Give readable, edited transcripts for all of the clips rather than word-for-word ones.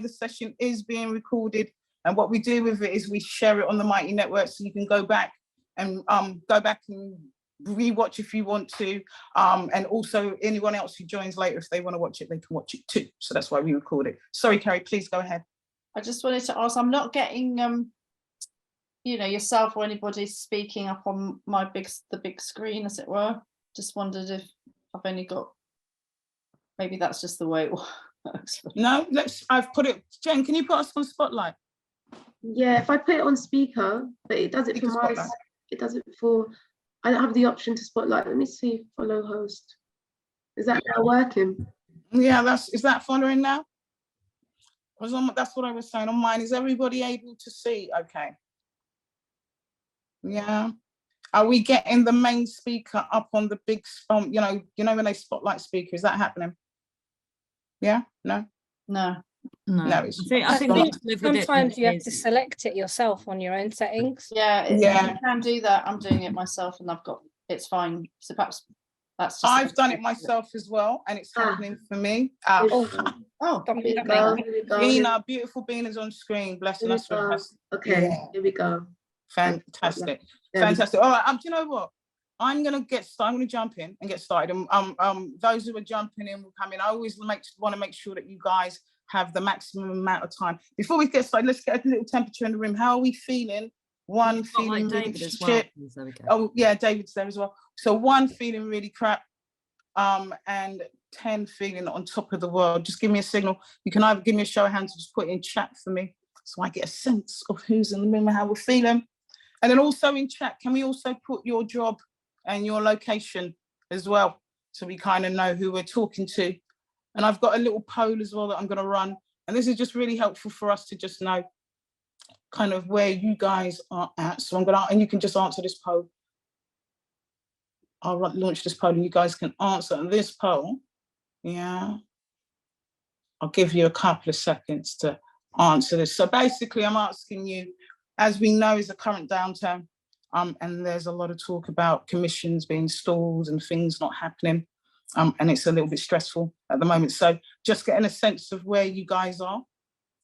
The session is being recorded, and what we do with it is we share it on the Mighty Network, so you can go back and rewatch if you want to, and also anyone else who joins later, if they want to watch it, they can watch it too. So that's why we record it. Sorry, Carrie, please go ahead. I just wanted to ask, I'm not getting you know, yourself or anybody speaking up on my the big screen, as it were. Just wondered if I've only got, maybe that's just the way it works. No, I've put it, Jen, can you put us on Spotlight? Yeah, if I put it on speaker, but it does it for my, it does it for, I don't have the option to Spotlight. Let me see, follow host. Is that now working? Yeah, is that following now? That's what I was saying on mine. Is everybody able to see? Okay. Yeah. Are we getting the main speaker up on the big, you know when they Spotlight speaker, is that happening? Yeah, no? No. No, I think sometimes you have to select it yourself on your own settings. Yeah, you can do that. I'm doing it myself and I've got, it's fine. So perhaps that's just, I've done it myself as well, and it's happening for me. Beena, beautiful Beena's on screen. Bless her. That's fantastic. Okay, here we go. Fantastic. Fantastic. All right, do you know what? I'm gonna jump in and get started. Those who are jumping in will come in. I always want to make sure that you guys have the maximum amount of time. Before we get started, let's get a little temperature in the room. How are we feeling? One, feeling really shit. Oh yeah, David's there as well. So 1, feeling really crap, and 10, feeling on top of the world. Just give me a signal. You can either give me a show of hands or just put it in chat for me, so I get a sense of who's in the room and how we're feeling. And then also in chat, can we also put your job and your location as well, so we kind of know who we're talking to. And I've got a little poll as well that I'm going to run, and this is just really helpful for us to just know kind of where you guys are at. So I'm going to, and you can just answer this poll. I'll launch this poll and you guys can answer this poll. Yeah, I'll give you a couple of seconds to answer this. So basically I'm asking you, as we know is the current downturn, and there's a lot of talk about commissions being stalled and things not happening, and it's a little bit stressful at the moment. So just getting a sense of where you guys are,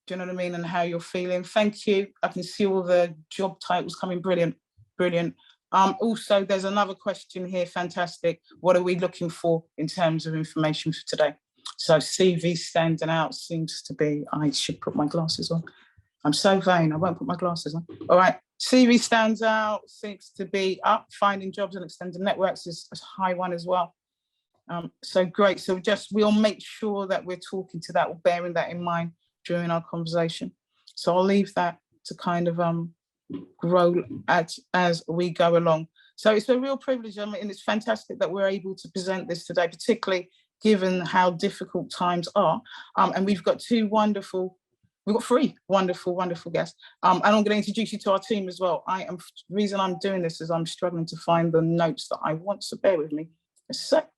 do you know what I mean, and how you're feeling. Thank you. I can see all the job titles coming. Brilliant, brilliant. Also, there's another question here. Fantastic. What are we looking for in terms of information for today? So CV standing out seems to be, I should put my glasses on. I'm so vain, I won't put my glasses on. All right, CV stands out, seems to be up. Finding jobs and extended networks is a high one as well. So great. So we'll make sure that we're talking to that, or bearing that in mind during our conversation. So I'll leave that to kind of grow as we go along. So it's a real privilege, and it's fantastic that we're able to present this today, particularly given how difficult times are. And we've got three wonderful guests. And I'm going to introduce you to our team as well. The reason I'm doing this is I'm struggling to find the notes that I want, so bear with me a sec.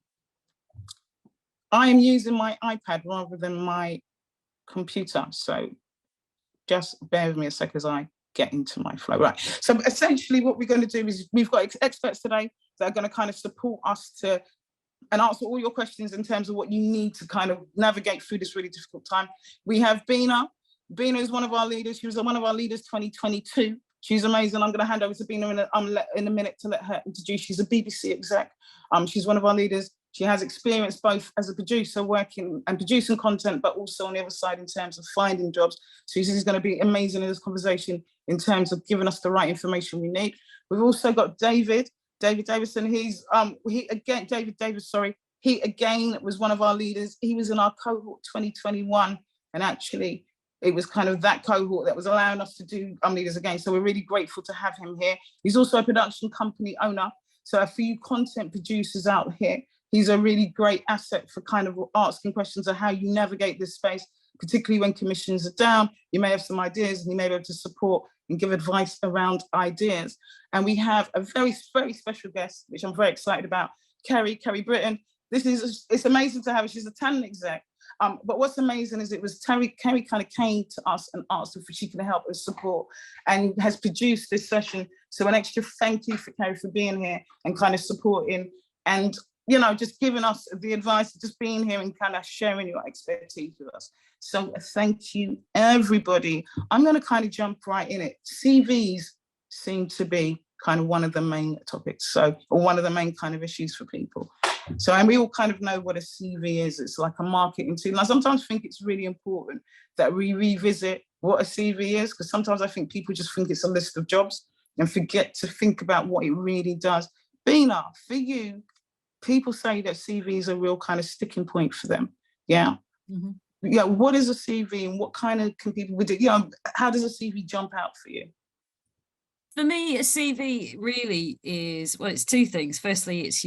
I am using my iPad rather than my computer, so just bear with me a sec as I get into my flow. Right, so essentially what we're going to do is we've got experts today that are going to kind of support us to and answer all your questions in terms of what you need to kind of navigate through this really difficult time. We have Beena. Beena is one of our leaders. She was one of our leaders 2022. She's amazing. I'm going to hand over to Beena in a minute to let her introduce. She's a BBC exec. She's one of our leaders. She has experience both as a producer working and producing content, but also on the other side in terms of finding jobs. So she's going to be amazing in this conversation in terms of giving us the right information we need. We've also got David Davison. He again was one of our leaders. He was in our cohort 2021, and actually it was kind of that cohort that was allowing us to do leaders again. So we're really grateful to have him here. He's also a production company owner. So for you content producers out here, he's a really great asset for kind of asking questions of how you navigate this space, particularly when commissions are down. You may have some ideas and you may be able to support and give advice around ideas. And we have a very, very special guest, which I'm very excited about, Carrie Britton. It's amazing to have her. She's a talent exec. But what's amazing is Carrie kind of came to us and asked if she can help us support, and has produced this session. So an extra thank you for Carrie for being here and kind of supporting. And you know, just giving us the advice, just being here and kind of sharing your expertise with us. So thank you, everybody. I'm going to kind of jump right in it. CVs seem to be kind of one of the main topics, or one of the main kind of issues for people. So, and we all kind of know what a CV is. It's like a marketing tool. I sometimes think it's really important that we revisit what a CV is, because sometimes I think people just think it's a list of jobs and forget to think about what it really does. Beena, for you, people say that CV is a real kind of sticking point for them. Yeah. Mm-hmm. Yeah. What is a CV, and what kind of can people do? You know, how does a CV jump out for you? For me, a CV really is, well, it's two things. Firstly, it's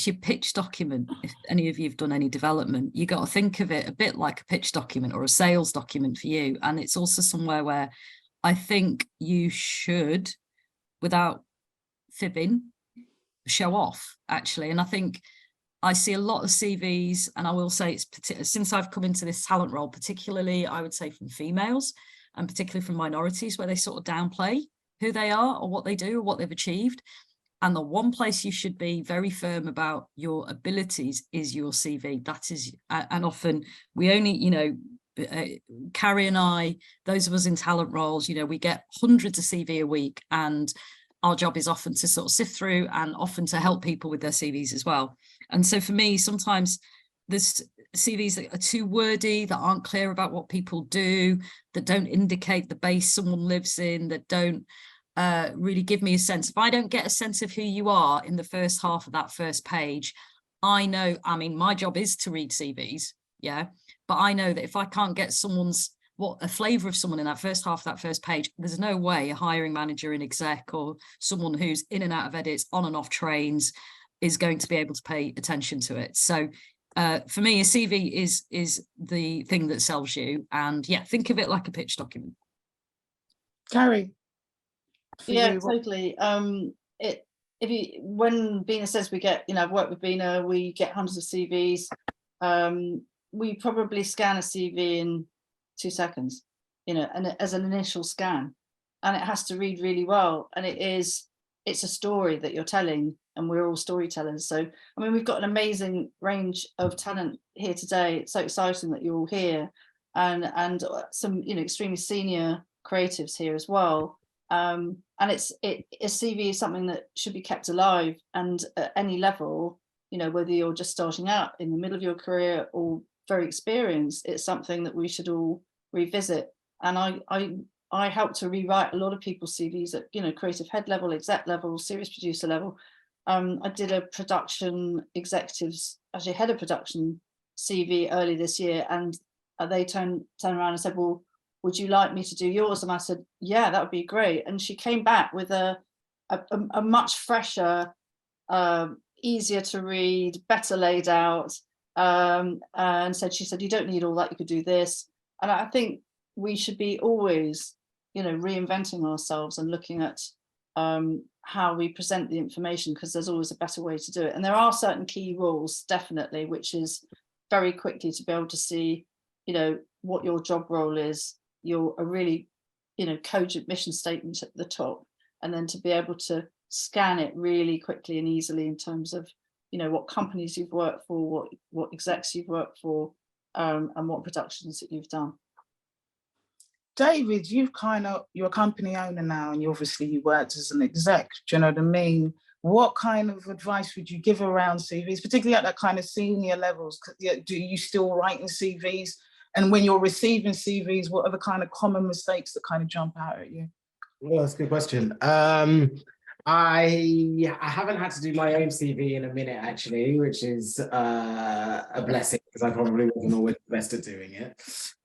your pitch document. If any of you have done any development, you got to think of it a bit like a pitch document or a sales document for you. And it's also somewhere where I think you should, without fibbing, show off, actually. And I think I see a lot of CVs, and I will say it's since I've come into this talent role, particularly, I would say from females, and particularly from minorities, where they sort of downplay who they are or what they do or what they've achieved. And the one place you should be very firm about your abilities is your CV. That is, and often we only, you know, Carrie and I, those of us in talent roles, you know, we get hundreds of CV a week, and our job is often to sort of sift through and often to help people with their CVs as well. And so for me, sometimes there's CVs that are too wordy, that aren't clear about what people do, that don't indicate the base someone lives in, that don't really give me a sense. If I don't get a sense of who you are in the first half of that first page, I know, I mean, my job is to read CVs, yeah, but I know that if I can't get a flavour of someone in that first half of that first page, there's no way a hiring manager in exec or someone who's in and out of edits, on and off trains, is going to be able to pay attention to it. So for me, a CV is the thing that sells you. And yeah, think of it like a pitch document. Carrie? Yeah, totally. When Beena says we get, you know, I've worked with Beena, we get hundreds of CVs. We probably scan a CV in 2 seconds, you know, and as an initial scan, and it has to read really well. And it's a story that you're telling, and we're all storytellers. So, I mean, we've got an amazing range of talent here today. It's so exciting that you're all here, and some, you know, extremely senior creatives here as well. And a CV is something that should be kept alive, and at any level, you know, whether you're just starting out in the middle of your career or very experienced, it's something that we should all revisit. And I help to rewrite a lot of people's CVs at, you know, creative head level, exec level, series producer level. I did a production executives, actually head of production CV early this year, and they turned around and said, well, would you like me to do yours? And I said, yeah, that would be great. And she came back with a much fresher, easier to read, better laid out, and she said, you don't need all that, you could do this. And I think we should be always, you know, reinventing ourselves and looking at how we present the information, because there's always a better way to do it. And there are certain key rules, definitely, which is very quickly to be able to see, you know, what your job role is, a really, you know, cogent mission statement at the top, and then to be able to scan it really quickly and easily in terms of, you know, what companies you've worked for, what execs you've worked for, and what productions that you've done. David, you're a company owner now, and you worked as an exec. Do you know what I mean? What kind of advice would you give around CVs, particularly at that kind of senior levels? Do you still write in CVs? And when you're receiving CVs, what are the kind of common mistakes that kind of jump out at you? Well, that's a good question. I haven't had to do my own CV in a minute, actually, which is a blessing, because I probably wasn't always the best at doing it.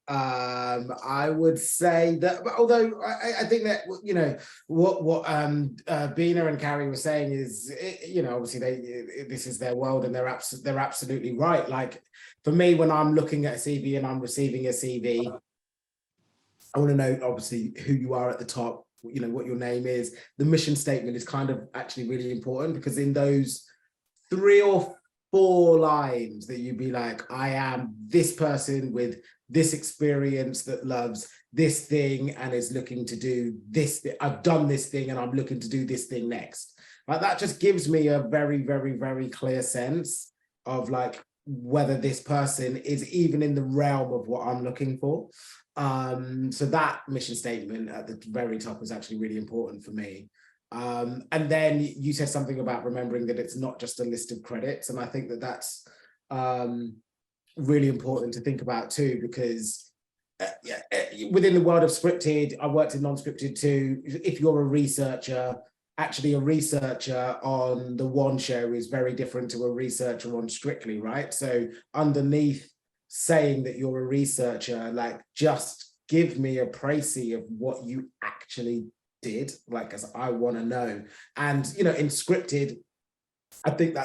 I would say that, although I think that, you know, what Beena and Carrie were saying is, you know, obviously this is their world, and they're absolutely right. Like, for me, when I'm looking at a CV and I'm receiving a CV, I want to know, obviously, who you are at the top, you know, what your name is. The mission statement is kind of actually really important, because in those 3 or 4 lines that you'd be like, I am this person with this experience that loves this thing and is looking to do this. I've done this thing and I'm looking to do this thing next. Like that just gives me a very, very, very clear sense of like whether this person is even in the realm of what I'm looking for. So that mission statement at the very top is actually really important for me. And then you said something about remembering that it's not just a list of credits. And I think that that's really important to think about too, because within the world of scripted, I worked in non-scripted too. If you're a researcher, actually a researcher on the one show is very different to a researcher on Strictly, right? So underneath saying that you're a researcher, like just give me a précis of what you actually did, like, as I want to know. And you know, in scripted, I think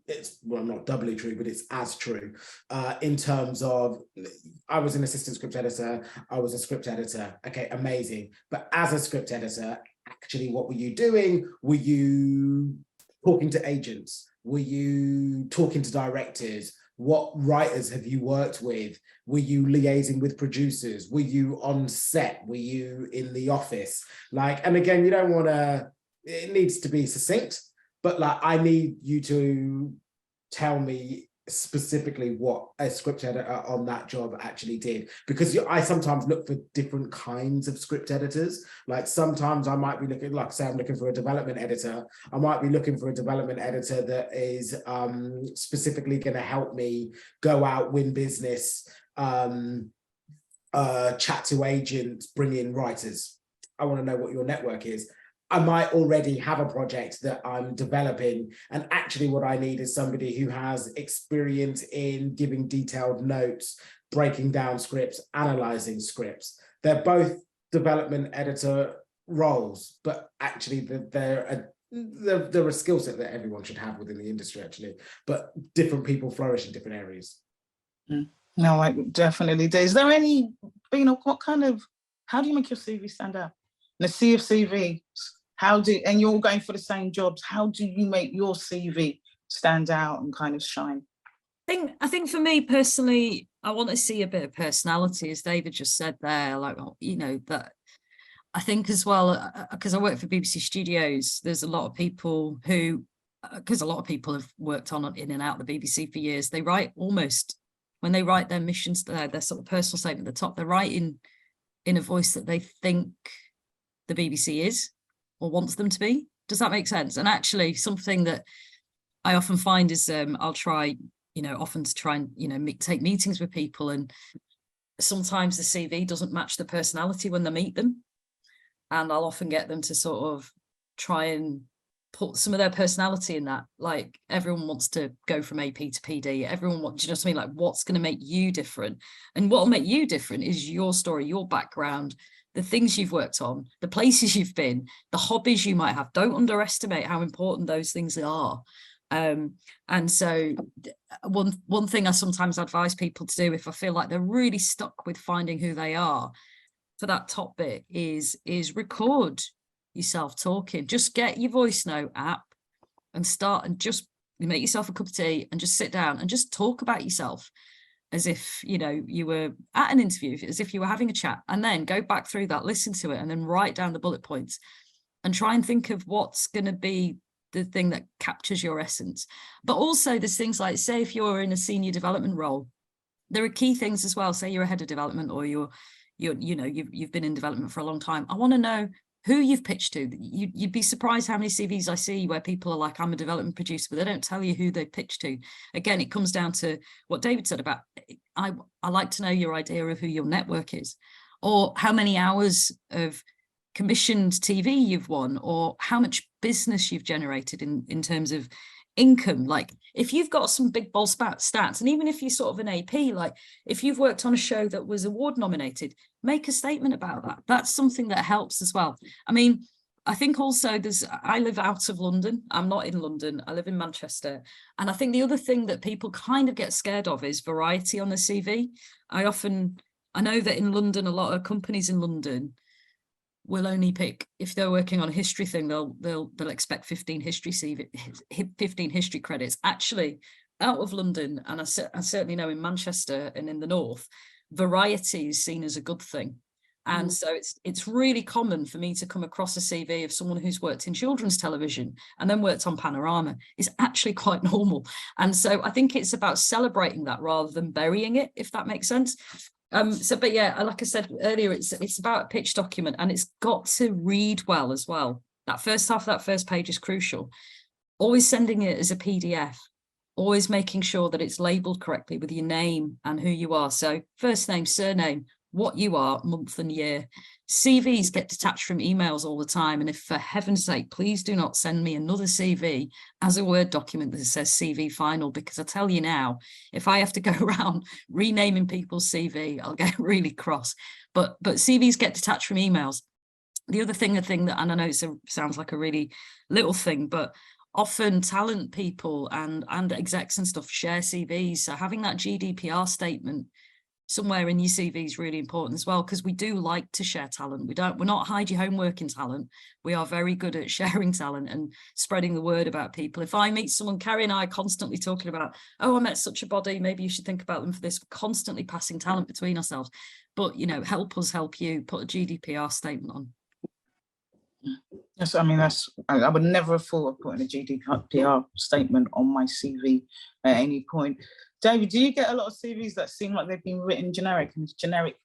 it's well, not doubly true, but it's as true in terms of I was an assistant script editor, I was a script editor. Okay, amazing. But as a script editor, actually, what were you doing? Were you talking to agents? Were you talking to directors? What writers have you worked with? Were you liaising with producers? Were you on set? Were you in the office? Like, and again, you don't want to, it needs to be succinct, but like, I need you to tell me specifically what a script editor on that job actually did, because I sometimes look for different kinds of script editors. Like sometimes I might be looking, like say I'm looking for a development editor, I might be looking for a development editor that is specifically going to help me go out, win business, chat to agents, bring in writers. I want to know what your network is. I might already have a project that I'm developing, and actually what I need is somebody who has experience in giving detailed notes, breaking down scripts, analyzing scripts. They're both development editor roles, but actually they're a skill set that everyone should have within the industry, actually, but different people flourish in different areas. No, like definitely. Is there any, you know, how do you make your CV stand out? In a sea of CVs, and you're all going for the same jobs, how do you make your CV stand out and kind of shine? I think for me personally, I want to see a bit of personality, as David just said there, like, you know, that I think as well, because I work for BBC Studios, there's a lot of people who, because a lot of people have worked on in and out the BBC for years, they write almost, when they write their missions, their sort of personal statement at the top, they're writing in a voice that they think the BBC is or wants them to be. Does that make sense? And actually something that I often find is I'll try, you know, often to try and, you know, take meetings with people, and sometimes the CV doesn't match the personality when they meet them. And I'll often get them to sort of try and put some of their personality in that. Like everyone wants to go from AP to PD. Everyone wants, do you know what I mean? Like what's going to make you different? And what will make you different is your story, your background, the things you've worked on, the places you've been, the hobbies you might have. Don't underestimate how important those things are. And so one thing I sometimes advise people to do if I feel like they're really stuck with finding who they are, for that top bit is record yourself talking. Just get your voice note app and start, and just make yourself a cup of tea and just sit down and just talk about yourself as if, you know, you were at an interview, as if you were having a chat, and then go back through that, listen to it, and then write down the bullet points and try and think of what's going to be the thing that captures your essence. But also there's things like, say if you're in a senior development role, there are key things as well. Say you're a head of development, or you've been in development for a long time. I want to know who you've pitched to. You'd be surprised how many CVs I see where people are like, I'm a development producer, but they don't tell you who they pitched to. Again, it comes down to what David said about, I like to know your idea of who your network is, or how many hours of commissioned TV you've won, or how much business you've generated in terms of income. Like if you've got some big bold stats, and even if you're sort of an AP, like if you've worked on a show that was award nominated, make a statement about that. That's something that helps as well. I mean, I think also I live out of London. I'm not in London. I live in Manchester. And I think the other thing that people kind of get scared of is variety on the CV. I know that in London, a lot of companies in London will only pick, if they're working on a history thing, they'll expect 15 history credits. Actually, out of London, and I certainly know in Manchester and in the north, variety is seen as a good thing. And so it's really common for me to come across a CV of someone who's worked in children's television and then worked on Panorama. It's actually quite normal. And so I think it's about celebrating that rather than burying it, if that makes sense. But yeah, like I said earlier, it's about a pitch document, and it's got to read well as well. That first half of that first page is crucial. Always sending it as a PDF, always making sure that it's labeled correctly with your name and who you are. So first name, surname, what you are, month and year. CVs get detached from emails all the time. And if, for heaven's sake, please do not send me another CV as a Word document that says CV final, because I tell you now, if I have to go around renaming people's CV, I'll get really cross. But CVs get detached from emails. The other thing, and I know it sounds like a really little thing, but often talent people and execs and stuff share CVs. So having that GDPR statement somewhere in your CV is really important as well, because we do like to share talent. We're not hide your homework in talent. We are very good at sharing talent and spreading the word about people. If I meet someone, Carrie and I are constantly talking about, oh, I met such a body, maybe you should think about them for this, constantly passing talent between ourselves. But, you know, help us help you, put a GDPR statement on. Yes, I mean, I would never have thought of putting a GDPR statement on my CV at any point. David, do you get a lot of CVs that seem like they've been written generic and generic?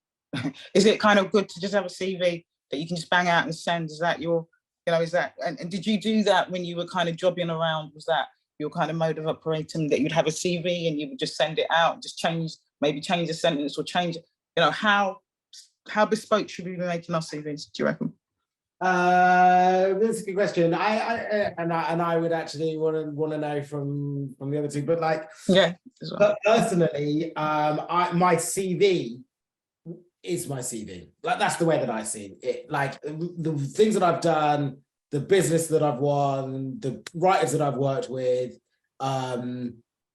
Is it kind of good to just have a CV that you can just bang out and send? Is that your, is that, and did you do that when you were kind of jobbing around? Was that your kind of mode of operating, that you'd have a CV and you would just send it out, just maybe change a sentence or change, how bespoke should we be making our CVs, do you reckon? That's a good question. I would actually want to know from the other two, but like, yeah, but personally, my CV is my CV. Like, that's the way that I see it. Like, the things that I've done, the business that I've won, the writers that I've worked with,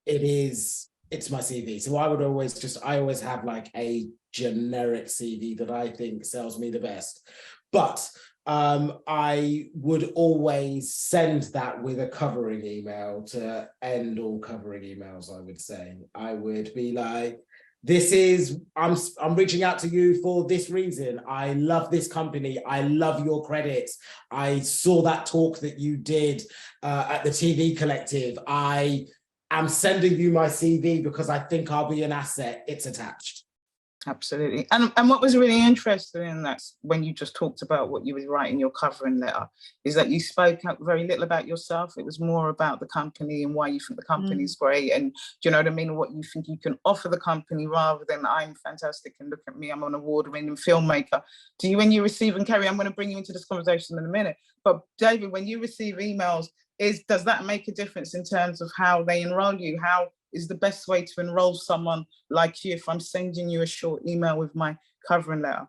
it's my CV. So I always have like a generic CV that I think sells me the best. But I would always send that with a covering email to end all covering emails. I would say I would be like, I'm reaching out to you for this reason. I love this company. I love your credits. I saw that talk that you did at the TV Collective. I am sending you my CV because I think I'll be an asset. It's attached. Absolutely. And what was really interesting in that, when you just talked about what you were writing your covering letter, is that you spoke very little about yourself. It was more about the company and why you think the company is great, and do you know what I mean, what you think you can offer the company, rather than I'm fantastic and look at me, I'm an award-winning filmmaker. Do you, when you receive, and Carrie, I'm going to bring you into this conversation in a minute, but David, when you receive emails, does that make a difference in terms of how they enroll you? How is the best way to enroll someone like you if I'm sending you a short email with my covering letter?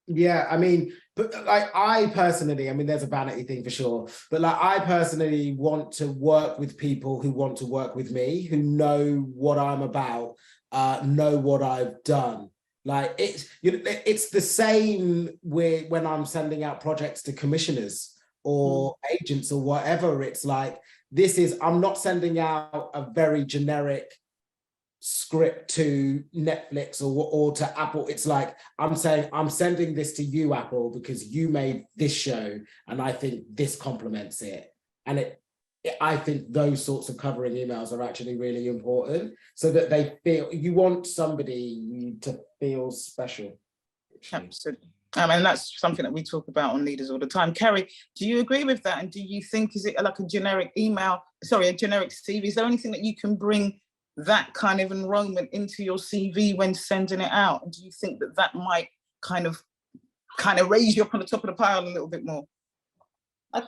Yeah, I mean, but like, I personally, I mean, there's a vanity thing for sure, but like, I personally want to work with people who want to work with me, who know what I'm about, know what I've done. Like, it's the same when I'm sending out projects to commissioners or agents or whatever. It's like, I'm not sending out a very generic script to Netflix or to Apple. It's like, I'm saying, I'm sending this to you, Apple, because you made this show and I think this complements it. And I think those sorts of covering emails are actually really important, so that you want somebody to feel special. Absolutely. And that's something that we talk about on Leaders all the time. Carrie, do you agree with that? And do you think, is it like a generic a generic CV? Is there anything that you can bring that kind of enrollment into your CV when sending it out? And do you think that might kind of raise you up on the top of the pile a little bit more?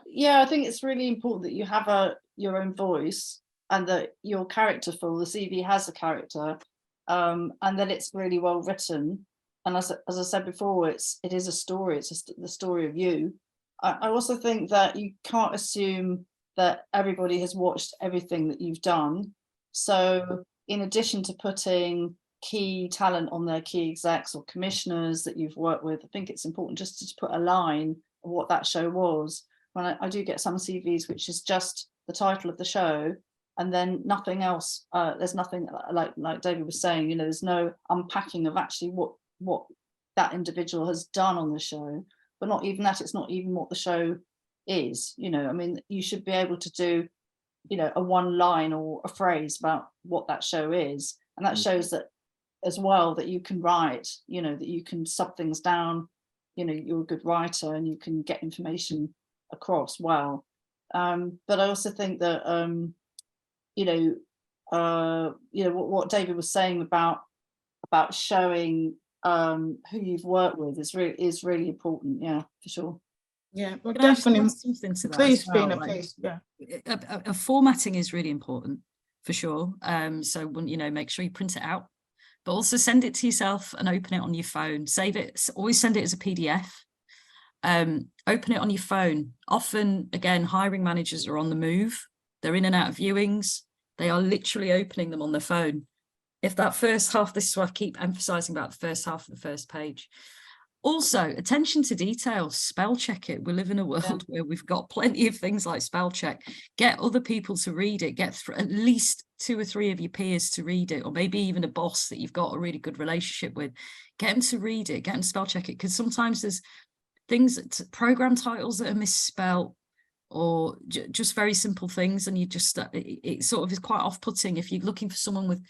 Yeah, I think it's really important that you have your own voice, and that your character the CV has a character, and that it's really well written. And as I said before, it is a story. It's just the story of you. I also think that you can't assume that everybody has watched everything that you've done. So in addition to putting key talent on there, key execs or commissioners that you've worked with, I think it's important just to put a line of what that show was. When I do get some CVs, which is just the title of the show, and then nothing else. There's nothing, like David was saying, there's no unpacking of actually what that individual has done on the show, but not even that, it's not even what the show is, you know. I mean, you should be able to do, you know, a one line or a phrase about what that show is, and that shows that as well, that you can write, you know, that you can sub things down, you know, you're a good writer and you can get information across well. But I also think that what David was saying about showing who you've worked with is really important. Yeah, for sure. Yeah, well, Can I just definitely. add something to that Please, as well? Beena, Like, please. Yeah. Formatting is really important for sure. So when, you know, make sure you print it out, but also send it to yourself and open it on your phone. Save it. Always send it as a PDF. Open it on your phone. Often, again, hiring managers are on the move. They're in and out of viewings. They are literally opening them on their phone. If that first half, this is what I keep emphasizing about the first half of the first page. Also, attention to detail, spell check it. We live in a world where we've got plenty of things like spell check. Get other people to read it. Get at least 2 or 3 of your peers to read it, or maybe even a boss that you've got a really good relationship with. Get them to read it, get them to spell check it, because sometimes there's things, program titles that are misspelled, or just very simple things, and you just, it sort of is quite off-putting if you're looking for someone with,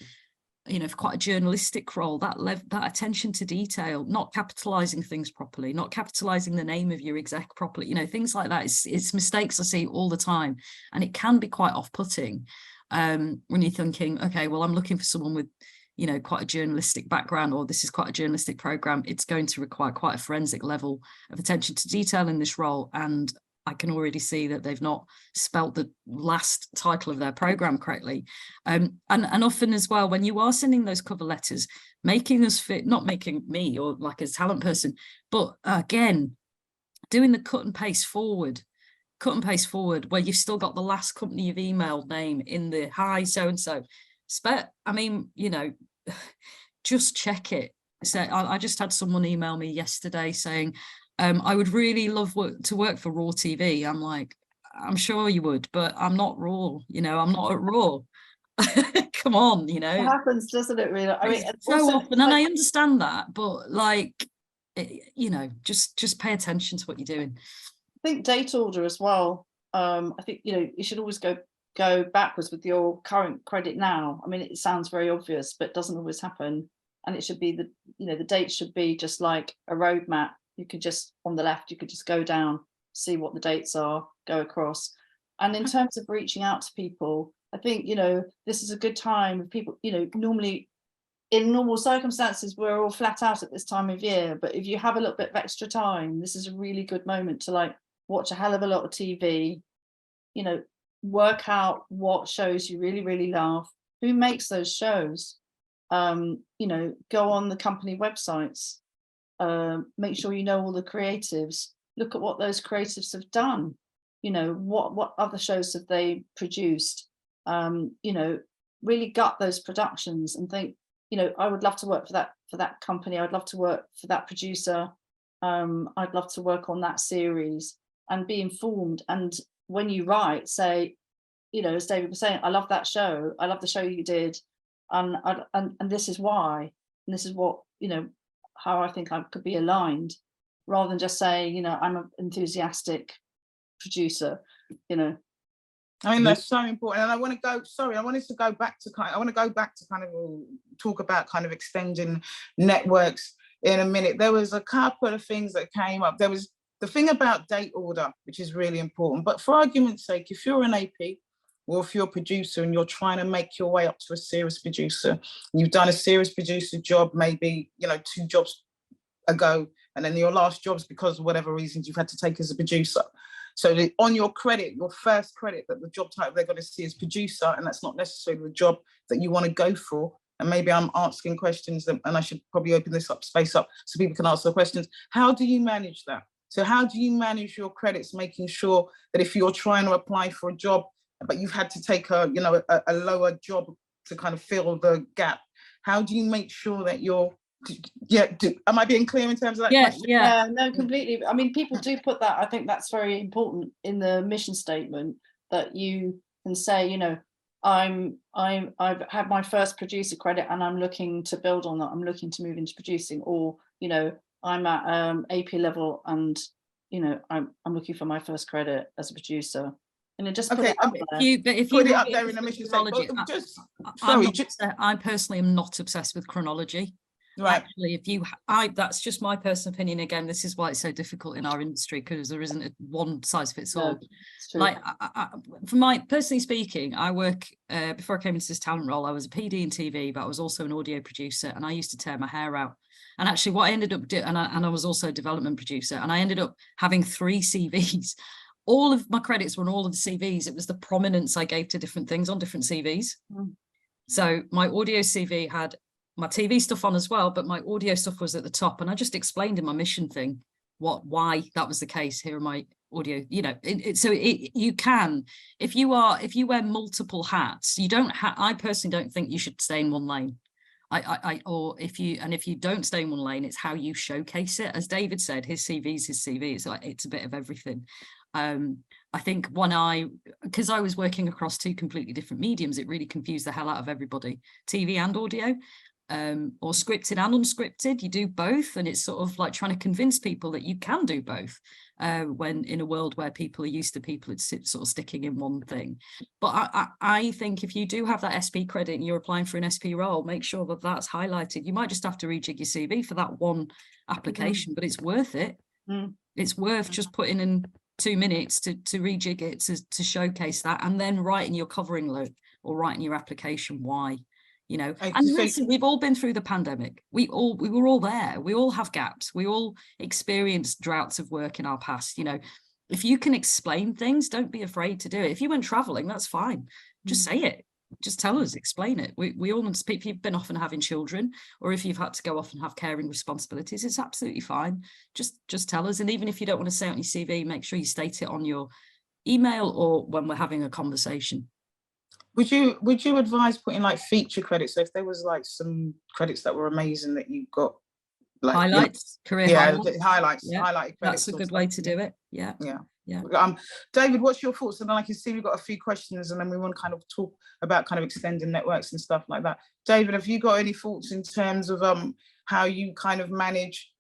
you know, for quite a journalistic role, that attention to detail, not capitalizing things properly, not capitalizing the name of your exec properly, you know, things like that. It's mistakes I see all the time, and it can be quite off-putting when you're thinking, okay, well, I'm looking for someone with, you know, quite a journalistic background, or this is quite a journalistic program. It's going to require quite a forensic level of attention to detail in this role, and I can already see that they've not spelt the last title of their program correctly. And often as well, when you are sending those cover letters, making us fit, not making me or like a talent person, but again, doing the cut and paste forward, where you've still got the last company you've emailed name in the hi so-and-so. I mean, you know, just check it. So I just had someone email me yesterday saying, I would really love to work for Raw TV. I'm like, I'm sure you would, but I'm not Raw, you know, I'm not at Raw. Come on, you know. It happens, doesn't it, really? I mean, so also, often, and I understand that, but like, you know, just pay attention to what you're doing. I think date order as well. I think, you know, you should always go backwards with your current credit now. I mean, it sounds very obvious, but it doesn't always happen. And it should be the date should be just like a roadmap. You could just, on the left, you could just go down, see what the dates are, go across. And in terms of reaching out to people, I think, you know, this is a good time with people, you know, normally in normal circumstances, we're all flat out at this time of year. But if you have a little bit of extra time, this is a really good moment to like watch a hell of a lot of TV, you know, work out what shows you really, really love, who makes those shows, you know, go on the company websites, make sure you know all the creatives, look at what those creatives have done, you know, what other shows have they produced, you know, really gut those productions and think, you know, I would love to work for that company, I'd love to work for that producer, I'd love to work on that series, and be informed. And when you write, say, you know, as David was saying, I love that show, I love the show you did, and this is why, and this is what, you know, how I think I could be aligned, rather than just saying, you know, I'm an enthusiastic producer, you know. I mean, that's so important. And I want to go, sorry, I wanted to go back to kind of talk about kind of extending networks in a minute. There was a couple of things that came up. There was the thing about date order, which is really important. But for argument's sake, if you're an AP or if you're a producer and you're trying to make your way up to a series producer, you've done a series producer job, maybe, you know, 2 jobs ago, and then your last job's because of whatever reasons you've had to take as a producer. So on your credit, your first credit, that the job title they're going to see is producer, and that's not necessarily the job that you want to go for. And maybe I'm asking questions, and I should probably open this space up so people can ask the questions. How do you manage that? So how do you manage your credits, making sure that if you're trying to apply for a job, but you've had to take a lower job to kind of fill the gap, how do you make sure that you're, am I being clear in terms of that question? Yeah, no, completely. I mean, people do put that, I think that's very important in the mission statement, that you can say, you know, I've had my first producer credit and I'm looking to build on that, I'm looking to move into producing, or, you know, I'm at AP level, and you know, I'm looking for my first credit as a producer, and just put Okay, it up there. If put you it up have there in a mission statement. chronology, But just I'm sorry, not, I personally am not obsessed with chronology. right. Actually, if you, that's just my personal opinion. Again, this is why it's so difficult in our industry, because there isn't a one size fits all. No, it's true. Like, for my personally speaking, I work before I came into this talent role, I was a PD in TV, but I was also an audio producer, and I used to tear my hair out. And actually, what I ended up doing, and I was also a development producer, and I ended up having 3 CVs. All of my credits were on all of the CVs. It was the prominence I gave to different things on different CVs. So my audio CV had my TV stuff on as well, but my audio stuff was at the top. And I just explained in my mission thing why that was the case. Here are my audio, you know, you can, if you wear multiple hats, you don't I personally don't think you should stay in one lane. Or if you don't stay in one lane, it's how you showcase it. As David said, his CV is his CV. It's like, it's a bit of everything. I think because I was working across 2 completely different mediums, it really confused the hell out of everybody, TV and audio, or scripted and unscripted. You do both, and it's sort of like trying to convince people that you can do both, when in a world where people are used to people sort of sticking in one thing. But I think if you do have that SP credit and you're applying for an SP role, make sure that that's highlighted. You might just have to rejig your CV for that one application, but it's worth it. It's worth just putting in 2 minutes to rejig it, to showcase that, and then write in your covering note or write in your application why, you know. And listen, we've all been through the pandemic. We were all there. We all have gaps. We all experienced droughts of work in our past. You know, if you can explain things, don't be afraid to do it. If you went traveling, that's fine. Just say it. Just tell us, explain it. We all speak. If you've been off and having children, or if you've had to go off and have caring responsibilities, it's absolutely fine. Just tell us. And even if you don't want to say it on your CV, make sure you state it on your email or when we're having a conversation. Would you advise putting like feature credits? So if there was like some credits that were amazing that you got, like highlights, career highlights. Highlighted credits. That's a good way to do it. Yeah. David, what's your thoughts? And then I can see we've got a few questions, and then we want to kind of talk about kind of extending networks and stuff like that. David, have you got any thoughts in terms of how you kind of manage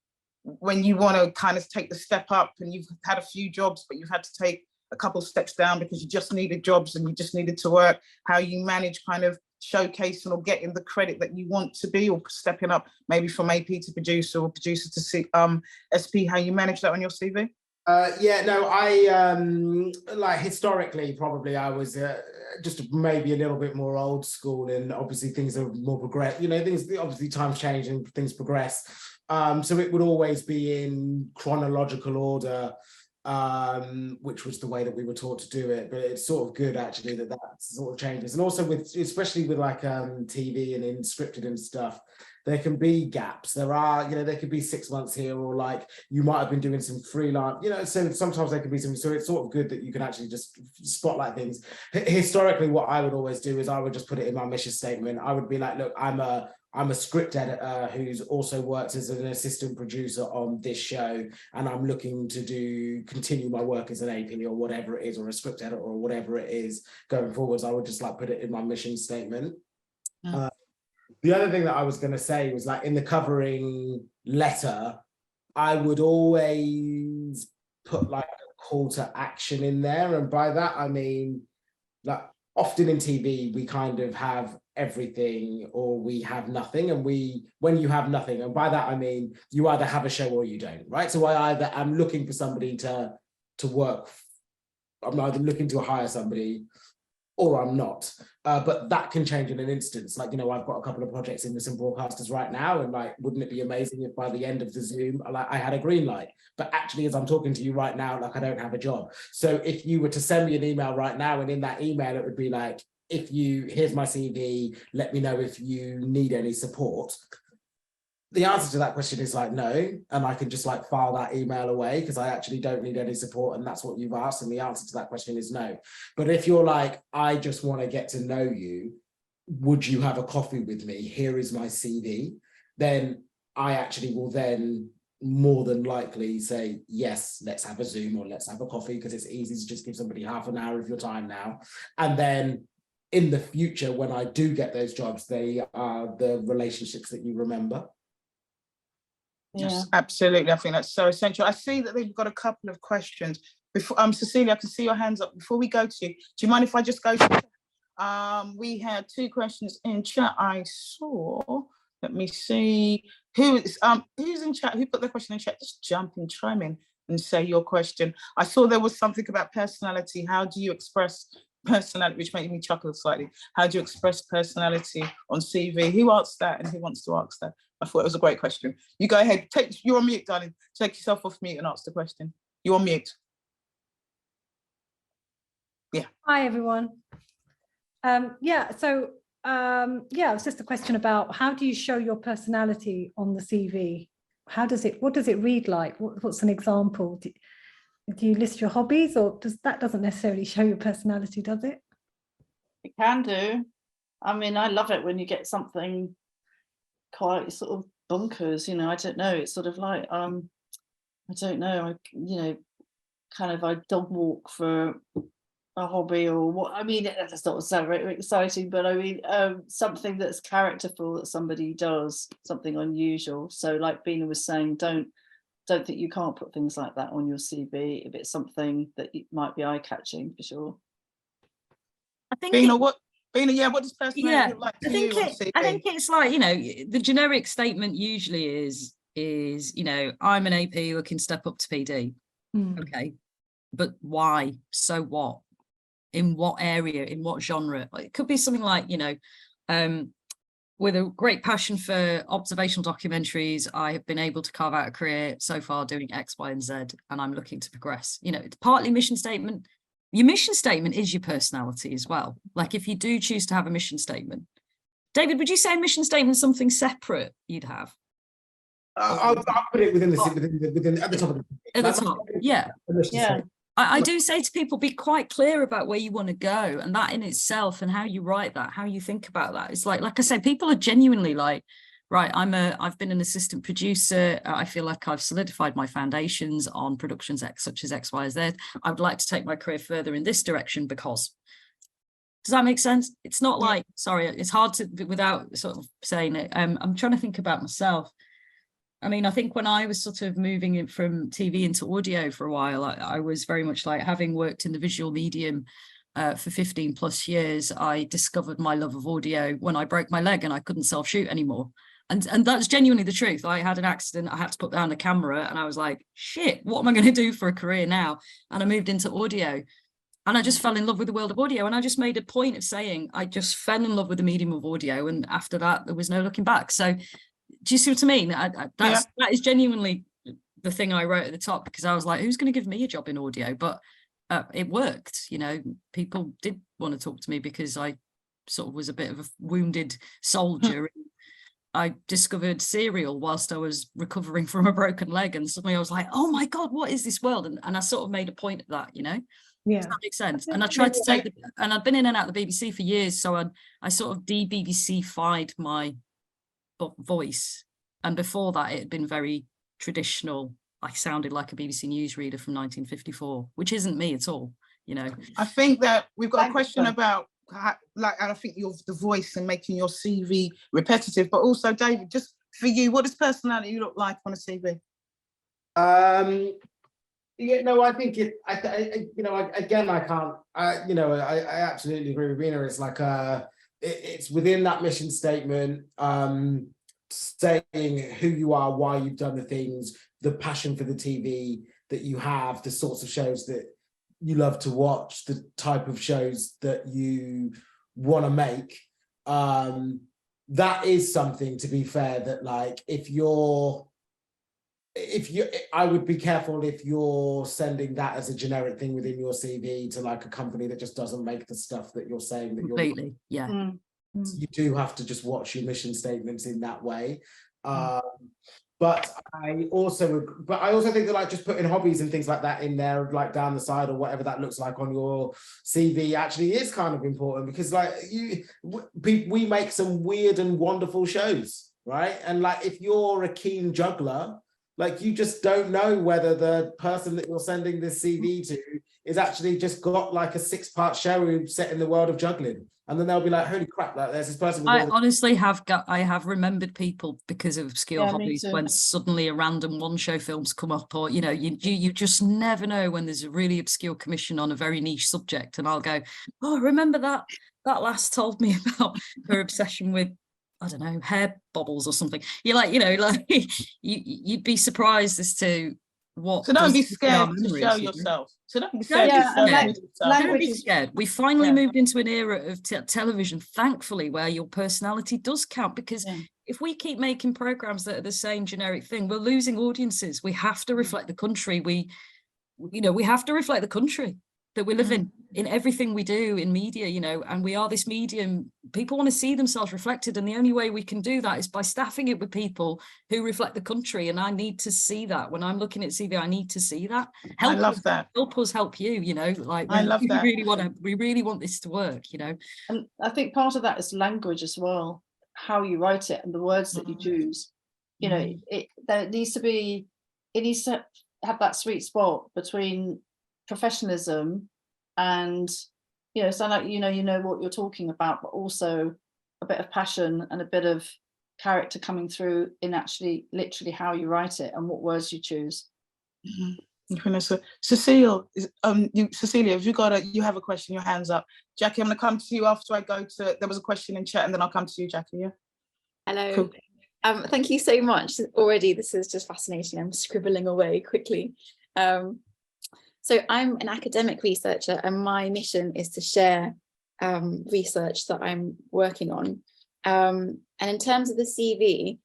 when you want to kind of take the step up, and you've had a few jobs, but you've had to take a couple of steps down because you just needed jobs and you just needed to work, how you manage kind of showcasing or getting the credit that you want to be, or stepping up maybe from AP to producer or producer to SP, how you manage that on your CV? I like historically probably I was just maybe a little bit more old school, and obviously things are more progress, you know, things obviously times change and things progress, so it would always be in chronological order, which was the way that we were taught to do it. But it's sort of good actually that sort of changes. And also especially with like TV and in scripted and stuff, there can be gaps. There could be 6 months here, or like you might have been doing some freelance, you know, so sometimes there can be some, so it's sort of good that you can actually just spotlight things. Historically, what I would always do is I would just put it in my mission statement. I would be like, look, I'm a script editor who's also worked as an assistant producer on this show, and I'm looking to continue my work as an AP or whatever it is, or a script editor or whatever it is going forwards. I would just like put it in my mission statement. The other thing that I was going to say was, like, in the covering letter, I would always put like a call to action in there. And by that, I mean, like, often in TV, we kind of have everything or we have nothing. And when you have nothing, and by that, I mean, you either have a show or you don't, right? So I either am looking for somebody to work. I'm either looking to hire somebody or I'm not. But that can change in an instance. Like, you know, I've got a couple of projects in Listen Broadcasters right now, and like, wouldn't it be amazing if by the end of the Zoom, like, I had a green light? But actually, as I'm talking to you right now, like, I don't have a job. So if you were to send me an email right now, and in that email, it would be like, here's my CV, let me know if you need any support. The answer to that question is like, no, and I can just like file that email away because I actually don't need any support, and that's what you've asked, and the answer to that question is no. But if you're like, I just want to get to know you, would you have a coffee with me? Here is my CV. Then I actually will then more than likely say, yes, let's have a Zoom or let's have a coffee, because it's easy to just give somebody half an hour of your time now. And then in the future, when I do get those jobs, they are the relationships that you remember. Yes, absolutely. I think that's so essential. I see that they've got a couple of questions. Before, Cecilia, I can see your hands up. Before we go to you, do you mind if I just go to we had 2 questions in chat I saw. Let me see. Who's in chat? Who put the question in chat? Just jump and chime in and say your question. I saw there was something about personality. How do you express personality, which made me chuckle slightly. How do you express personality on CV? Who asked that and who wants to ask that? I thought it was a great question. You go ahead. You're on mute, darling. Take yourself off mute and ask the question. You're on mute. Yeah. Hi, everyone. Yeah, it's just a question about how do you show your personality on the CV? What does it read like? What's an example? Do you list your hobbies, or doesn't necessarily show your personality, does it? It can do. I mean, I love it when you get something quite sort of bonkers, you know, I don't know. It's sort of like, I don't know, I dog walk for a hobby or what. I mean, that's not so very exciting, but I mean, something that's characterful that somebody does, something unusual. So like Beena was saying, don't think you can't put things like that on your CV if it's something that might be eye-catching, for sure. I think Beena, what does personality look like to you on CV? I think it's like, the generic statement usually is, I'm an AP looking to step up to PD. Okay, but why? So what? In what area? In what genre? It could be something like, with a great passion for observational documentaries, I have been able to carve out a career so far doing X, Y, and Z, and I'm looking to progress. It's partly mission statement. Your mission statement is your personality as well. Like if you do choose to have a mission statement. David, would you say a mission statement is something separate you'd have? I'll put it within at the top of at the top. Yeah. I do say to people, be quite clear about where you want to go, and that in itself, and how you write that, how you think about that. It's like I said, people are genuinely like, right, I've been an assistant producer. I feel like I've solidified my foundations on productions such as X, Y, Z. I would like to take my career further in this direction because. Does that make sense? It's not like, sorry, it's hard to, without sort of saying it. I'm trying to think about myself. I mean, I think when I was sort of moving in from TV into audio for a while, I was very much like, having worked in the visual medium for 15 plus years, I discovered my love of audio when I broke my leg and I couldn't self-shoot anymore. And that's genuinely the truth. I had an accident, I had to put down the camera, and I was like, shit, what am I going to do for a career now? And I moved into audio. And I just fell in love with the world of audio. And I just made a point of saying, I just fell in love with the medium of audio. And after that, there was no looking back. So do you see what I mean? That is genuinely the thing I wrote at the top, because I was like, who's going to give me a job in audio? But it worked. People did want to talk to me because I sort of was a bit of a wounded soldier. I discovered Serial whilst I was recovering from a broken leg. And suddenly I was like, oh my God, what is this world? And I sort of made a point of that, Yeah. Does that make sense? And I tried to take and I've been in and out of the BBC for years, so I sort of de-BBC-fied my voice. And before that, it had been very traditional. I sounded like a BBC newsreader from 1954, which isn't me at all, I think that we've got a question about, and I think the voice and making your CV repetitive, but also, David, just for you, what does personality look like on a CV? Yeah, no, I think again, I can't, I absolutely agree with Beena. It's like, it's within that mission statement, saying who you are, why you've done the things, the passion for the TV that you have, the sorts of shows that you love to watch, the type of shows that you want to make. That is something, to be fair, that like, I would be careful if you're sending that as a generic thing within your CV to like a company that just doesn't make the stuff that you're saying that you're completely. Yeah. You do have to just watch your mission statements in that way. But I also think that like just putting hobbies and things like that in there, like down the side or whatever that looks like on your CV, actually is kind of important, because like we make some weird and wonderful shows, right? And like if you're a keen juggler, like you just don't know whether the person that you're sending this CV to is actually just got like a 6-part show set in the world of juggling. And then they'll be like, holy crap, like there's this person with I all the honestly have remembered people because of obscure Yeah, me hobbies too. when suddenly a random one-show film's come up, or you just never know when there's a really obscure commission on a very niche subject, and I'll go, oh, remember that lass told me about her obsession with, I don't know, hair bobbles or something. You're like, you'd be surprised as to what. So don't be does stick in our scared to memories, show you know? yourself. So don't be Don't scared be to show scared. yourself. Don't Language be is- scared. We finally Yeah. moved into an era of television, thankfully, where your personality does count, because Yeah. if we keep making programs that are the same generic thing, we're losing audiences. We have to reflect the country. We have to reflect the country that we live in everything we do in media, and we are this medium. People want to see themselves reflected, and the only way we can do that is by staffing it with people who reflect the country. And I need to see that when I'm looking at CV. I need to see that. I love that. Help us help you. Like I love that. we really want this to work. And I think part of that is language as well, how you write it and the words that you choose. It needs to have that sweet spot between professionalism and sound like you know what you're talking about, but also a bit of passion and a bit of character coming through in actually literally how you write it and what words you choose. So Cecilia, Cecilia, you have a question, your hands up. Jackie, I'm going to come to you after I go to, there was a question in chat, and then I'll come to you, Jackie. Yeah. Hello. Cool. Thank you so much. Already, this is just fascinating. I'm scribbling away quickly. So I'm an academic researcher, and my mission is to share research that I'm working on. And in terms of the CV,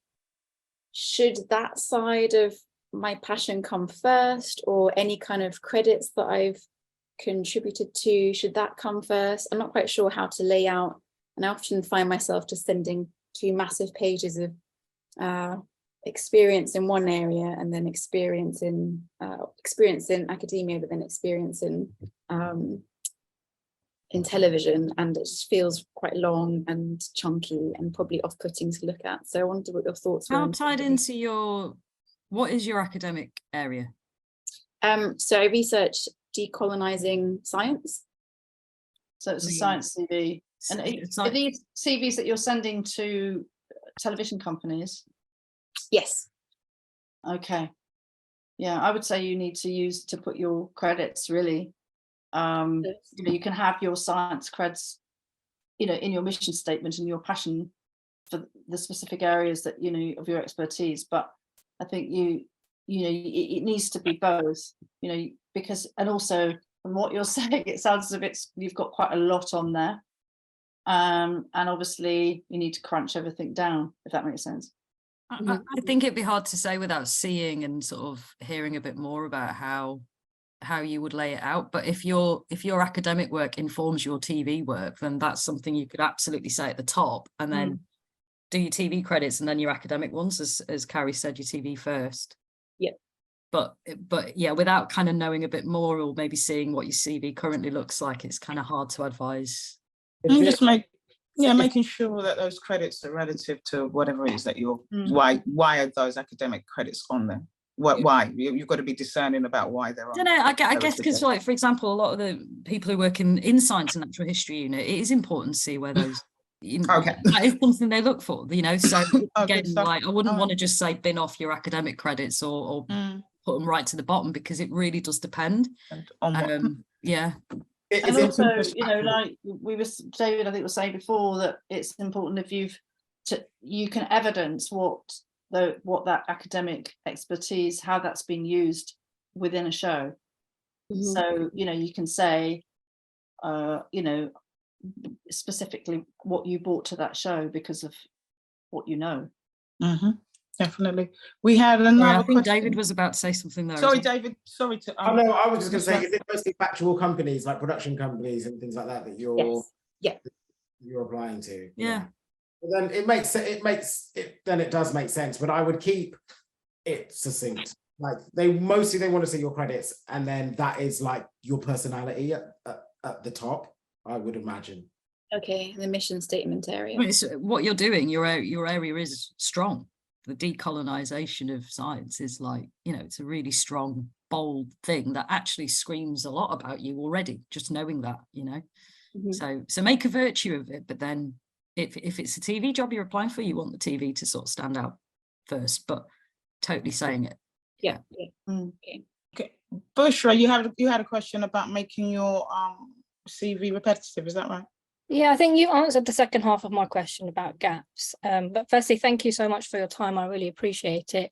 should that side of my passion come first, or any kind of credits that I've contributed to, should that come first? I'm not quite sure how to lay out, and I often find myself just sending 2 massive pages of experience in one area, and then experience in academia, but then experience in television, and it just feels quite long and chunky and probably off-putting to look at. So I wonder what your thoughts were. How tied into what is your academic area? So I research decolonizing science. So it's a science CV. And are these CVs that you're sending to television companies? Yes. Okay. Yeah, I would say you need to put your credits really. You can have your science creds, in your mission statement and your passion for the specific areas that of your expertise. But I think it needs to be both. Because, and also from what you're saying, it sounds as if you've got quite a lot on there. And obviously you need to crunch everything down, if that makes sense. I think it'd be hard to say without seeing and sort of hearing a bit more about how you would lay it out. But if your academic work informs your TV work, then that's something you could absolutely say at the top, and then do your TV credits and then your academic ones, as Carrie said, your TV first. Yeah. But yeah, without kind of knowing a bit more, or maybe seeing what your CV currently looks like, it's kind of hard to advise. And just making sure that those credits are relative to whatever it is that you're, why are those academic credits on there? Why? You've got to be discerning about why they're on. I don't know, I guess because, like, for example, a lot of the people who work in science and natural history unit, it is important to see where those, that is something they look for, so again, like, I wouldn't want to just say bin off your academic credits or put them right to the bottom, because it really does depend on what, yeah. And also, like David, I think was saying before, that it's important if you can evidence what that academic expertise, how that's been used within a show. So you can say specifically what you brought to that show because of what you know. Definitely. We had another I think question. David was about to say something there. Sorry, David. Sorry to. No, I was just going to say, is it mostly factual companies, like production companies and things like that, that you're applying to? Yeah. Well, then it does make sense, but I would keep it succinct. Like they want to see your credits, and then that is like your personality at the top, I would imagine. Okay, the mission statement area. Well, it's what you're doing. Your area is strong. The decolonization of science is like, it's a really strong bold thing that actually screams a lot about you already, just knowing that, you know. So make a virtue of it, but then if it's a TV job you're applying for, you want the TV to sort of stand out first, but totally saying it. Yeah. Okay. Bushra, you had a question about making your CV repetitive, is that right? Yeah, I think you answered the second half of my question about gaps. But firstly, thank you so much for your time. I really appreciate it.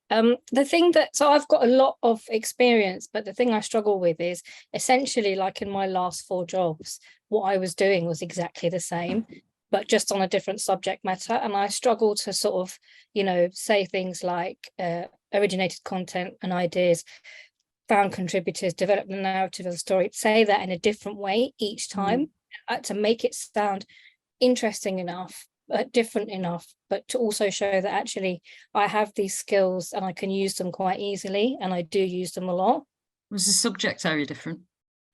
The thing so I've got a lot of experience, but the thing I struggle with is essentially, like in my last 4 jobs, what I was doing was exactly the same, but just on a different subject matter. And I struggle to sort of, you know, say things like originated content and ideas, found contributors, develop the narrative of the story, say that in a different way each time to make it sound interesting enough, different enough, but to also show that actually I have these skills and I can use them quite easily, and I do use them a lot. Was the subject area different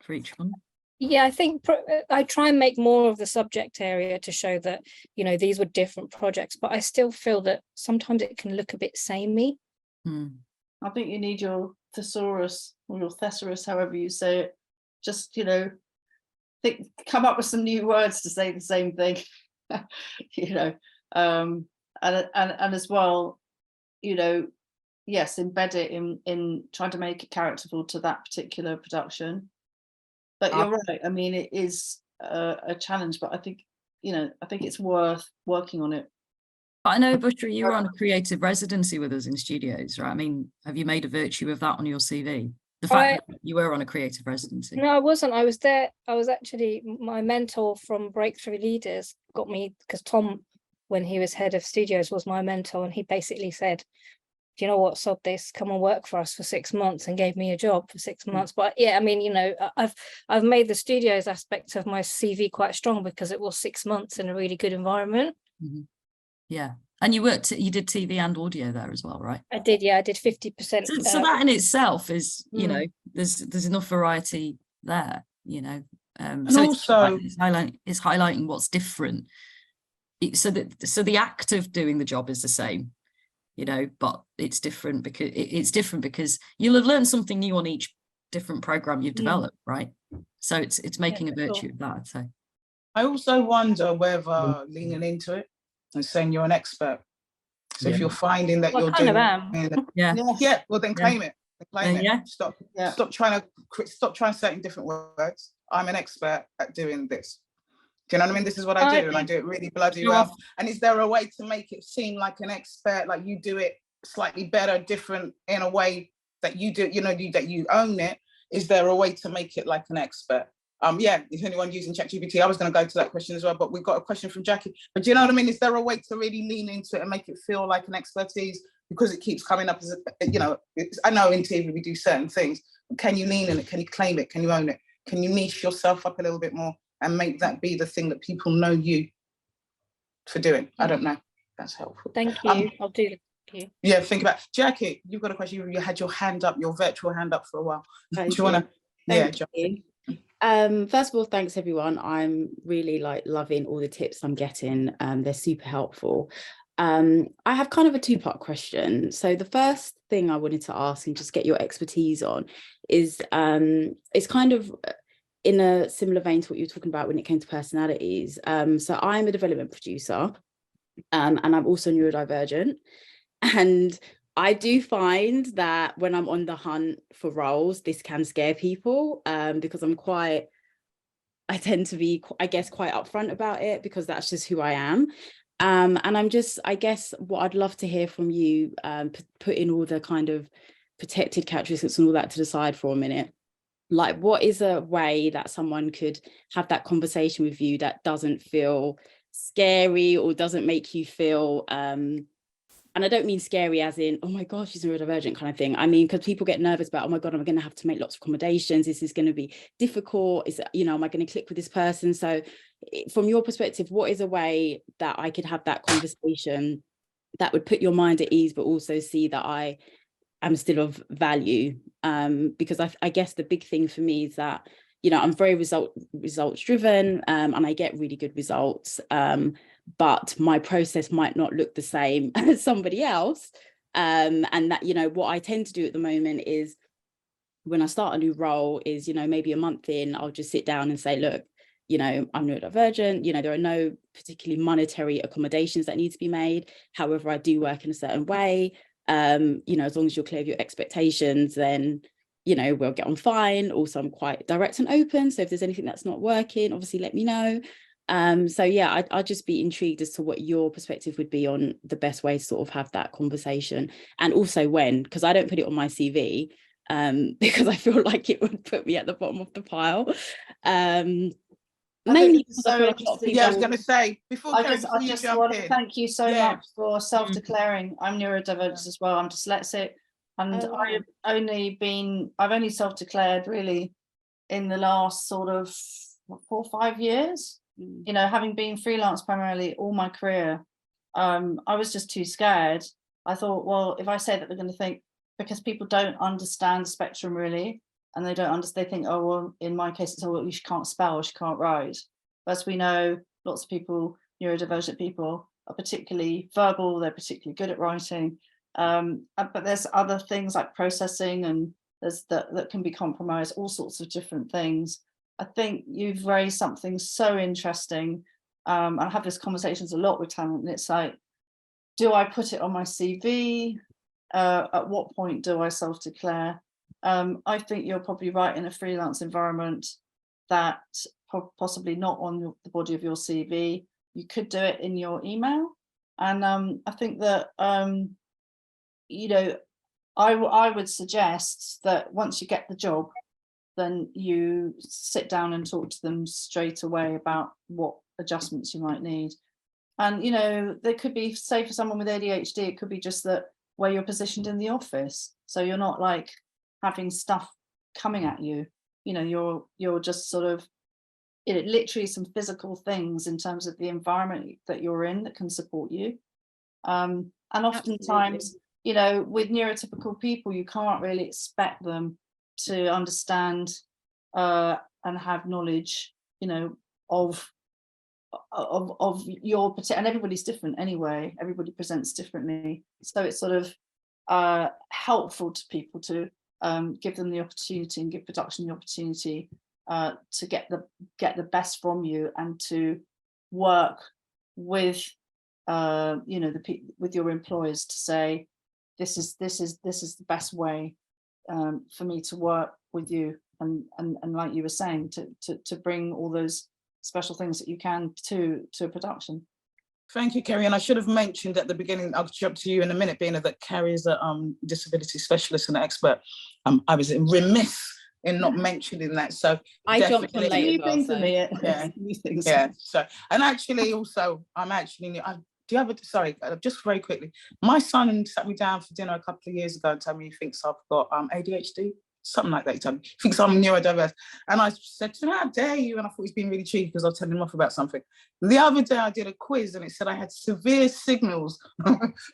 for each one? Yeah, I think I try and make more of the subject area to show that, you know, these were different projects, but I still feel that sometimes it can look a bit samey. I think you need your thesaurus or your thesaurus, however you say it. Just, you know, come up with some new words to say the same thing. You know, and as well, you know, yes, embed it in trying to make it characterful to that particular production. But you're right. I mean, it is a challenge, but I think, you know, I think it's worth working on it. But I know, Bushra, you were on a creative residency with us in studios, right? I mean, have you made a virtue of that on your CV? The fact that you were on a creative residency. No, I wasn't. I was there. I was actually, my mentor from Breakthrough Leaders got me, because Tom, when he was head of studios, was my mentor, and he basically said, do you know what, sod this, come and work for us for 6 months, and gave me a job for 6 months. But yeah, I mean, you know, I've made the studios aspect of my CV quite strong because it was 6 months in a really good environment. Yeah. And you did TV and audio there as well, right? I did, yeah, I did 50%. So that in itself is, you know, there's enough variety there, you know. So also it's highlighting what's different. So the act of doing the job is the same, you know, but it's different because you'll have learned something new on each different program you've developed, right? So it's making a virtue of that, I'd say. I also wonder whether leaning into it and saying you're an expert. So if you're finding that you're doing, well then claim it. Claim it. Stop trying to say it in different words. I'm an expert at doing this. Do you know what I mean? This is what I do, and I do it really bloody well. And is there a way to make it seem like an expert, like you do it slightly better, different, in a way that you do, you know, that you own it? Is there a way to make it like an expert? Is anyone using ChatGPT? I was going to go to that question as well, but we've got a question from Jackie. But do you know what I mean? Is there a way to really lean into it and make it feel like an expertise? Because it keeps coming up as, you know, I know in TV we do certain things. Can you lean in it? Can you claim it? Can you own it? Can you niche yourself up a little bit more and make that be the thing that people know you for doing? I don't know. That's helpful. Thank you. I'll do that. Thank you. Yeah, think about Jackie. You've got a question. You had your hand up, your virtual hand up for a while. Do you want to? Yeah, Jackie. First of all, thanks everyone. I'm really loving all the tips I'm getting. They're super helpful. I have kind of a 2-part question. So the first thing I wanted to ask and just get your expertise on is it's kind of in a similar vein to what you were talking about when it came to personalities. So I'm a development producer, and I'm also neurodivergent, and I do find that when I'm on the hunt for roles, this can scare people because I tend to be, I guess, quite upfront about it because that's just who I am. And I guess what I'd love to hear from you, putting all the kind of protected characteristics and all that to the side for a minute. Like, what is a way that someone could have that conversation with you that doesn't feel scary or doesn't make you feel, and I don't mean scary as in, oh my gosh, she's neurodivergent kind of thing. I mean, because people get nervous about, oh my God, I'm going to have to make lots of accommodations. This is going to be difficult. Am I going to click with this person? So from your perspective, what is a way that I could have that conversation that would put your mind at ease, but also see that I am still of value? Because I guess the big thing for me is that, I'm very results driven, and I get really good results. But my process might not look the same as somebody else. And that, what I tend to do at the moment is when I start a new role is, you know, maybe a month in, I'll just sit down and say, look, you know, I'm neurodivergent, you know, there are no particularly monetary accommodations that need to be made. However, I do work in a certain way. You know, as long as you're clear of your expectations, then, you know, we'll get on fine. Also, I'm quite direct and open. So if there's anything that's not working, obviously let me know. So yeah, I'd just be intrigued as to what your perspective would be on the best way to sort of have that conversation. And also when, because I don't put it on my CV, because I feel like it would put me at the bottom of the pile. Mainly because I feel like a lot of people... Yeah, I was going to say, before I Carrie, just, before I you just jump want to in, thank you so Yeah. much for self-declaring. I'm neurodivergent as well. I'm dyslexic, and Oh, wow. I've only self-declared really in the last sort of 4 or 5 years. You know, having been freelance primarily all my career, I was just too scared. I thought, well, if I say that, they're going to think, because people don't understand the spectrum really, and they don't understand, they think, oh, well, in my case, it's, oh, well, you can't spell or you can't write. But as we know, lots of people, neurodivergent people, are particularly verbal, they're particularly good at writing. But there's other things like processing, and there's that can be compromised, all sorts of different things. I think you've raised something so interesting. I have these conversations a lot with talent, and it's like, do I put it on my CV? At what point do I self-declare? I think you're probably right, in a freelance environment, that possibly not on the body of your CV. You could do it in your email. And I think that, you know, I would suggest that once you get the job, then you sit down and talk to them straight away about what adjustments you might need. And, you know, there could be, say for someone with ADHD, it could be just that where you're positioned in the office. So you're not like having stuff coming at you, you know, you're just sort of, literally some physical things in terms of the environment that you're in that can support you. And oftentimes, you know, with neurotypical people, you can't really expect them to understand and have knowledge, you know, of your particular, and everybody's different anyway, everybody presents differently. So it's sort of helpful to people to give them the opportunity and give production the opportunity to get the best from you, and to work with you know, with your employers to say, this is the best way for me to work with you, and like you were saying, to bring all those special things that you can to a production. Thank you, Carrie. And I should have mentioned at the beginning, I'll jump to you in a minute, Beena, that Carrie is a disability specialist and expert. I was remiss in not mentioning that. So I jumped on later. Yeah. So, and actually, also, I'm actually, do you have a, sorry, just very quickly, my son sat me down for dinner a couple of years ago and told me he thinks I've got ADHD. Something like that, he told me. He thinks I'm neurodiverse. And I said to him, how dare you? And I thought he's being really cheeky because I was telling him off about something. The other day I did a quiz and it said I had severe signals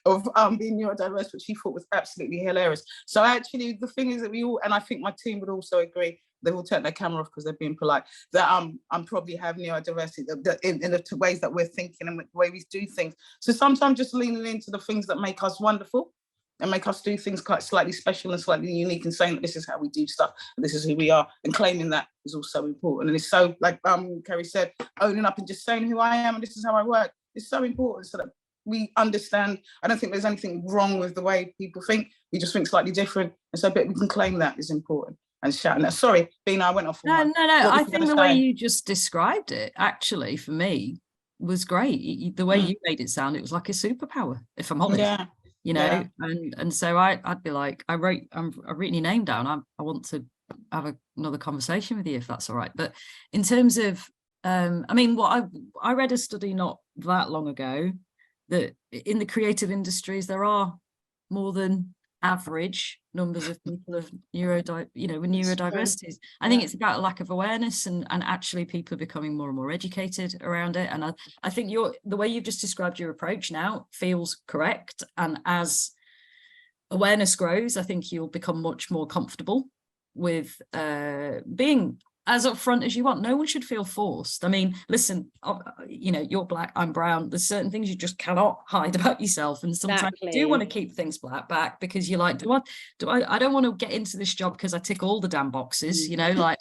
of being neurodiverse, which he thought was absolutely hilarious. So actually the thing is that we all, and I think my team would also agree, they will turn their camera off because they're being polite, that I'm probably have neurodiversity in the ways that we're thinking and the way we do things. So sometimes just leaning into the things that make us wonderful and make us do things quite slightly special and slightly unique, and saying that this is how we do stuff, and this is who we are, and claiming that is also important. And it's so, like Carrie said, owning up and just saying who I am and this is how I work is so important, so that we understand. I don't think there's anything wrong with the way people think, we just think slightly different, and so we can claim that is important. And shouting that. Sorry, Beena, I went off. No. I think the way you just described it, actually, for me, was great. The way you made it sound, it was like a superpower, if I'm honest. Yeah. You know, and so I'd be like, I've written your name down. I want to have another conversation with you, if that's all right. But in terms of, I mean, I read a study not that long ago that in the creative industries there are more than average numbers of people of neurodiversities. I think it's about a lack of awareness, and actually people are becoming more and more educated around it. And I think the way you've just described your approach now feels correct. And as awareness grows, I think you'll become much more comfortable with being as upfront as you want. No one should feel forced. I mean, listen, you know, you're black, I'm brown. There's certain things you just cannot hide about yourself. And sometimes you do want to keep things back because you're like, I don't want to get into this job because I tick all the damn boxes, you know, like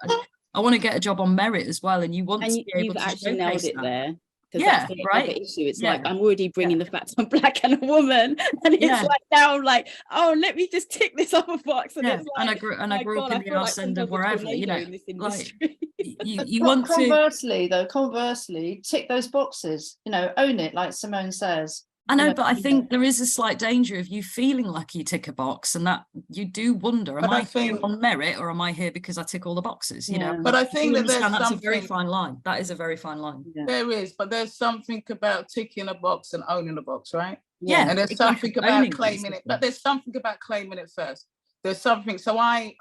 I want to get a job on merit as well. And you want to be able you've to actually nailed showcase it that. there. Because Yeah, that's the right. other issue. It's Yeah. like I'm already bringing the fact I'm black and a woman, and it's Yeah. like now I'm like, oh, let me just tick this other box. And Yeah, it's like, and I grew my up God, in I the feel like arse end of sometimes a wherever, you tornado know, in this like industry. you want to. Conversely, tick those boxes. You know, own it, like Simone says. I know, You know, but I think there is a slight danger of you feeling like you tick a box, and that you do wonder, am But I I here think- on merit or am I here because I tick all the boxes? You know, But I think that there's that's a very something, fine line. That is a very fine line. there is, but there's something about ticking a box and owning a box, right? Yeah, And there's exactly. something about Owning claiming it, basically. but there's something about claiming it first. There's something, so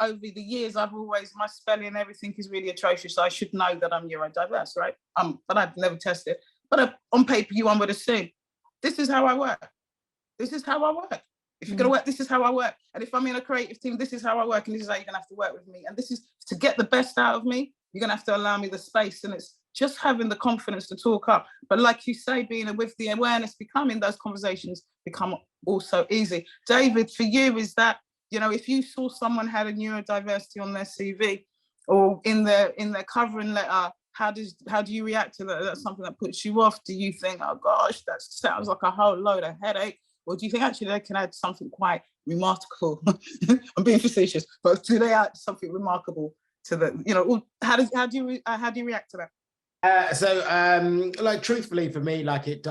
over the years, I've always, my spelling and everything is really atrocious. So I should know that I'm neurodiverse, right? But I've never tested. But on paper, one would assume, this is how I work. This is how I work. If you're gonna work, this is how I work. And if I'm in a creative team, this is how I work. And this is how you're gonna have to work with me. And this is, to get the best out of me, you're gonna have to allow me the space. And it's just having the confidence to talk up. But like you say, Beena, with the awareness becoming, those conversations become also easy. David, for you, is that, you know, if you saw someone had a neurodiversity on their CV or in their covering letter, how do you react to that? That's something that puts you off. Do you think, oh gosh, that sounds like a whole load of headache? Or do you think actually they can add something quite remarkable? I'm being facetious, but do they add something remarkable to the, you know, how do you react to that? Like, truthfully, for me, like, it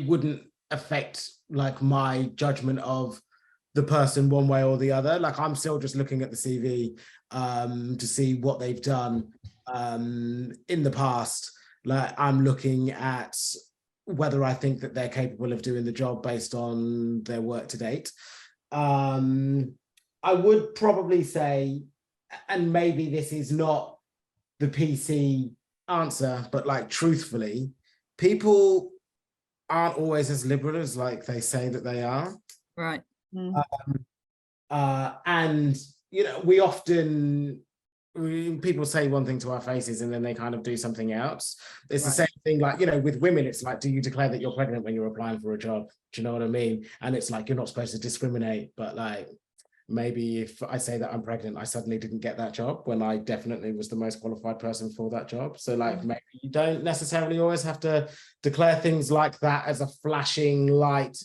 wouldn't affect like my judgment of the person one way or the other. Like, I'm still just looking at the CV to see what they've done in the past. Like, I'm looking at whether I think that they're capable of doing the job based on their work to date. I would probably say, and maybe this is not the PC answer, but like, truthfully, people aren't always as liberal as like they say that they are. Right. And, you know, we often, people say one thing to our faces and then they kind of do something else. It's the same thing, like, you know, with women, it's like, do you declare that you're pregnant when you're applying for a job? Do you know what I mean? And it's like, you're not supposed to discriminate, but like, maybe if I say that I'm pregnant, I suddenly didn't get that job when I definitely was the most qualified person for that job. So like, maybe you don't necessarily always have to declare things like that as a flashing light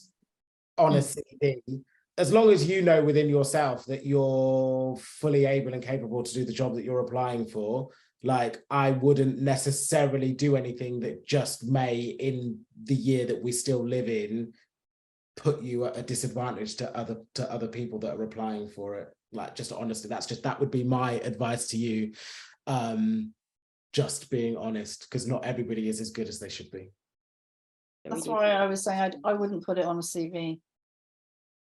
on a CV. As long as you know within yourself that you're fully able and capable to do the job that you're applying for, like, I wouldn't necessarily do anything that just may, in the year that we still live in, put you at a disadvantage to other people that are applying for it. Like, just honestly, that would be my advice to you. Just being honest, because not everybody is as good as they should be. That's why I was saying I wouldn't put it on a CV.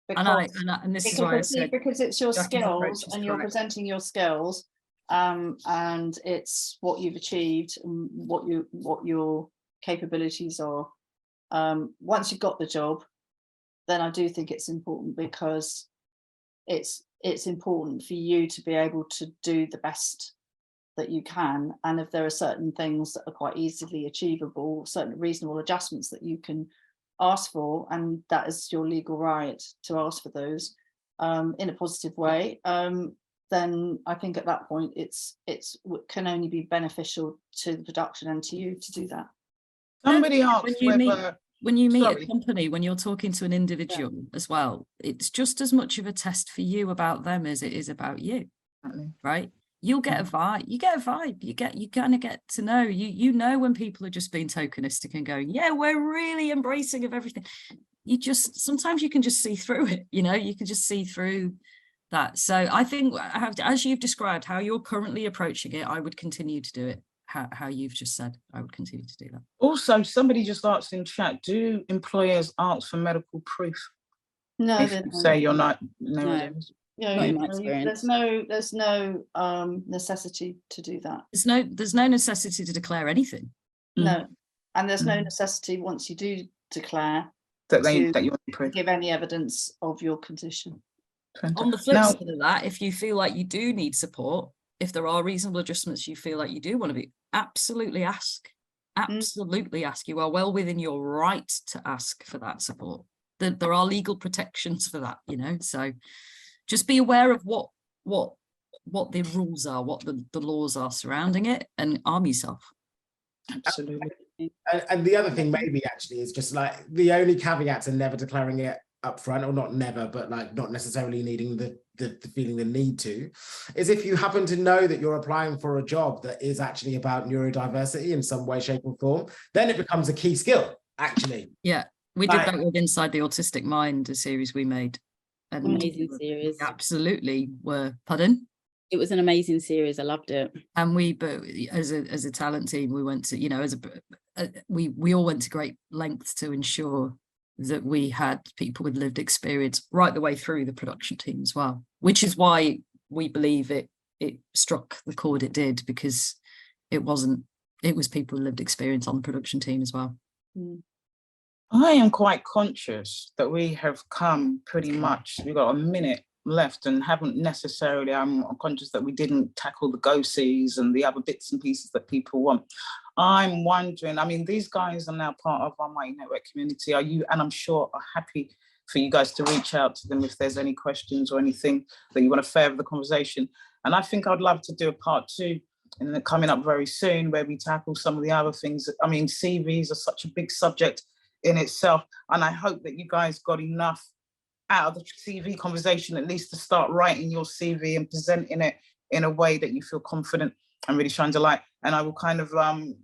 And this is why I said, because it's your Jackie's approach skills is and you're correct. presenting your skills, and it's what you've achieved and what your capabilities are. Once you've got the job, then I do think it's important, because it's important for you to be able to do the best that you can. And if there are certain things that are quite easily achievable, certain reasonable adjustments that you can ask for, and that is your legal right to ask for those in a positive way, then I think at that point it can only be beneficial to the production and to you to do that. Somebody asked when you meet a company, when you're talking to an individual as well, it's just as much of a test for you about them as it is about you, right? You'll get a vibe. You get a vibe. You kind of get to know. You know when people are just being tokenistic and going, yeah, we're really embracing of everything. Sometimes you can just see through it. You know, you can just see through that. So I think, as you've described how you're currently approaching it, I would continue to do it how you've just said. I would continue to do that. Also, somebody just asked in chat, do employers ask for medical proof? No, if you say you're not. No. There's no necessity to do that. There's no necessity to declare anything. No, and there's no necessity once you do declare that you give any evidence of your condition. On the flip side of that, if you feel like you do need support, if there are reasonable adjustments you feel like you do want to be, absolutely ask. Absolutely ask. You are well within your right to ask for that support. There are legal protections for that, you know, so just be aware of what the rules are, what the laws are surrounding it, and arm yourself. Absolutely. And the other thing maybe actually is just like the only caveat to never declaring it up front, or not never, but like not necessarily needing the feeling the need to, is if you happen to know that you're applying for a job that is actually about neurodiversity in some way, shape or form, then it becomes a key skill, actually. Yeah, we did that with Inside the Autistic Mind, a series we made. And Amazing series. Absolutely were, pardon? It was an amazing series. I loved it. And we, but as a talent team, we went to, you know, we all went to great lengths to ensure that we had people with lived experience right the way through the production team as well, which is why we believe it struck the chord it did, because it was people with lived experience on the production team as well. I am quite conscious that we have come pretty much, we've got a minute left and haven't necessarily, I'm conscious that we didn't tackle the go-sees and the other bits and pieces that people want. I'm wondering, I mean, these guys are now part of our Mighty Network community. Are you, and I'm sure are happy for you guys to reach out to them if there's any questions or anything that you want to further the conversation. And I think I'd love to do a part 2 and coming up very soon where we tackle some of the other things. I mean, CVs are such a big subject in itself. And I hope that you guys got enough out of the CV conversation, at least to start writing your CV and presenting it in a way that you feel confident and really shines a light. And I will kind of, and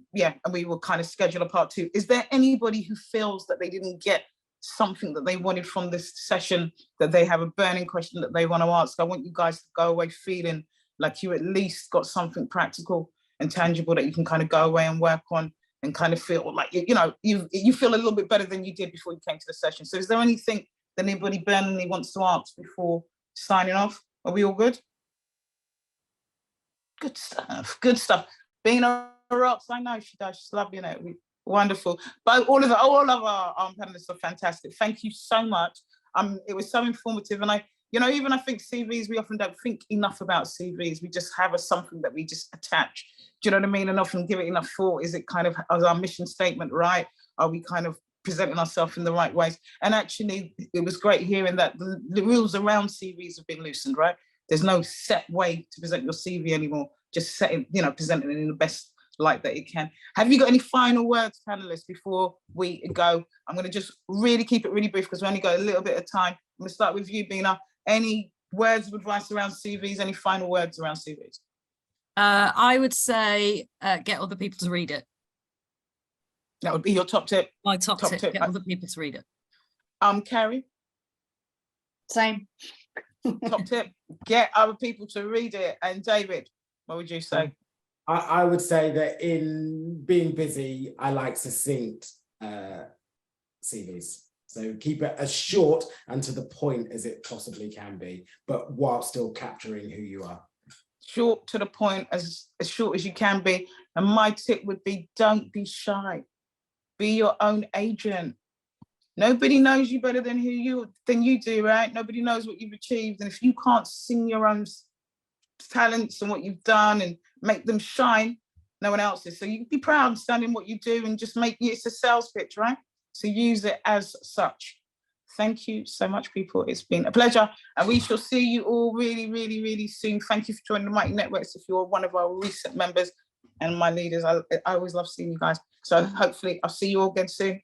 we will kind of schedule a part 2. Is there anybody who feels that they didn't get something that they wanted from this session, that they have a burning question that they want to ask? I want you guys to go away feeling like you at least got something practical and tangible that you can kind of go away and work on and kind of feel like, you know, you feel a little bit better than you did before you came to the session. So is there anything that anybody burningly wants to ask before signing off? Are we all good? Good stuff, good stuff. Beena rocks, I know she does, she's lovely, isn't it? Wonderful. But all of our panelists are fantastic. Thank you so much. It was so informative, and even I think CVs, we often don't think enough about CVs. We just have something that we just attach. Do you know what I mean? And often give it enough thought. Is it kind of as our mission statement, right? Are we kind of presenting ourselves in the right ways? And actually, it was great hearing that the rules around CVs have been loosened, right? There's no set way to present your CV anymore. Just presenting it in the best light that it can. Have you got any final words, panelists, before we go? I'm going to just really keep it really brief because we only got a little bit of time. I'm going to start with you, Beena. Any words of advice around CVs? Any final words around CVs? I would say get other people to read it. That would be your top tip. My top tip. Get other people to read it. Carrie? Same. Top tip, get other people to read it. And David, what would you say? I would say that in being busy, I like succinct CVs. So keep it as short and to the point as it possibly can be, but while still capturing who you are. Short to the point, as short as you can be. And my tip would be, don't be shy. Be your own agent. Nobody knows you better than you do, right? Nobody knows what you've achieved. And if you can't sing your own talents and what you've done and make them shine, no one else is. So you can be proud and stand in what you do and just it's a sales pitch, right? So use it as such. Thank you so much, people. It's been a pleasure. And we shall see you all really, really, really soon. Thank you for joining the Mighty Networks. If you're one of our recent members and my leaders, I always love seeing you guys. So hopefully I'll see you all again soon.